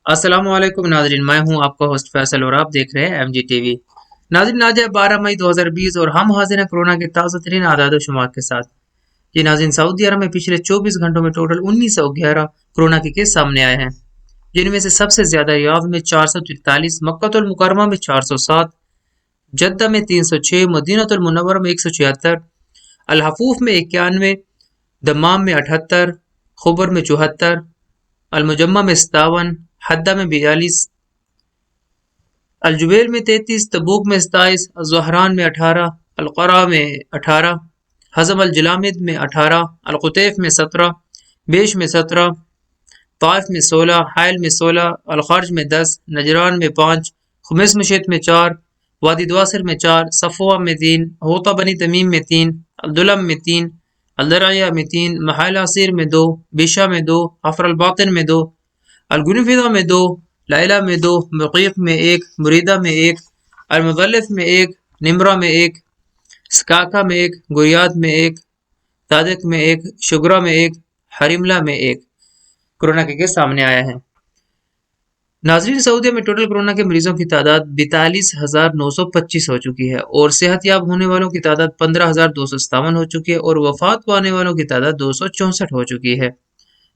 السلام علیکم ناظرین، میں ہوں آپ کا ہوسٹ فیصل اور آپ دیکھ رہے ہیں ایم جی ٹی وی۔ ناظرین، آج ہے 12 مئی 2020 اور ہم حاضر ہیں کورونا کے تازہ ترین اعداد و شمار کے ساتھ۔ یہ ناظرین، سعودی عرب میں پچھلے 24 گھنٹوں میں ٹوٹل 1911 کورونا کے کیس سامنے آئے ہیں، جن میں سے سب سے زیادہ ریاض میں 443، مکہ المکرمہ میں 407، جدہ میں 306، مدینہ المنورہ میں 176، الحفوف میں 91، دمام میں 78، خبر میں 74، المجمع میں 57، حدہ میں 42، الجبیل میں 33، تبوک میں 27، الزہران میں 18، القرا میں 18، حزم الجلامد میں 18، القطیف میں 17، بیش میں 17، طائف میں 16، حائل میں 16، الخرج میں 10، نجران میں 5، خمس مشیط میں 4، وادی دواسر میں 4، صفوہ میں 3، ہوتا بنی تمیم میں 3، عبداللم میں 3، الدرعیہ میں 3، محل عصیر میں 2، بیشہ میں 2، حفر الباطن میں 2، الگنفدہ میں 2، لائلہ میں 2، مقیق میں 1، مریدہ میں 1، المغلف میں 1، نمرہ میں 1، سکاکا میں 1، گریاد میں 1، صادق میں 1، شگرہ میں 1، حریملہ میں 1 کورونا کے کیس سامنے آیا ہے۔ ناظرین، سعودیہ میں ٹوٹل کورونا کے مریضوں کی تعداد 42,925 ہو چکی ہے اور صحت یاب ہونے والوں کی تعداد 15,257 ہو چکی ہے اور وفات پانے والوں کی تعداد 264 ہو چکی ہے۔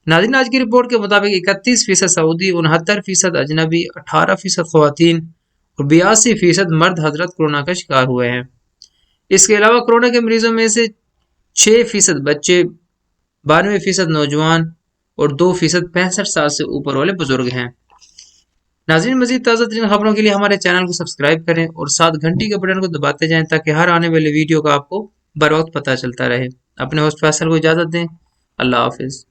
ناظرین، آج کی رپورٹ کے مطابق 31% سعودی، 69% اجنبی، 18% خواتین اور 82% مرد حضرات کورونا کا شکار ہوئے ہیں۔ اس کے علاوہ کورونا کے مریضوں میں سے 6% بچے، 92% نوجوان اور 2% 65 سال سے اوپر والے بزرگ ہیں۔ ناظرین، مزید تازہ ترین خبروں کے لیے ہمارے چینل کو سبسکرائب کریں اور ساتھ گھنٹی کے بٹن کو دباتے جائیں تاکہ ہر آنے والی ویڈیو کا آپ کو بر وقت پتہ چلتا رہے۔ اپنے ہوسٹ فیصل کو اجازت دیں۔ اللہ حافظ۔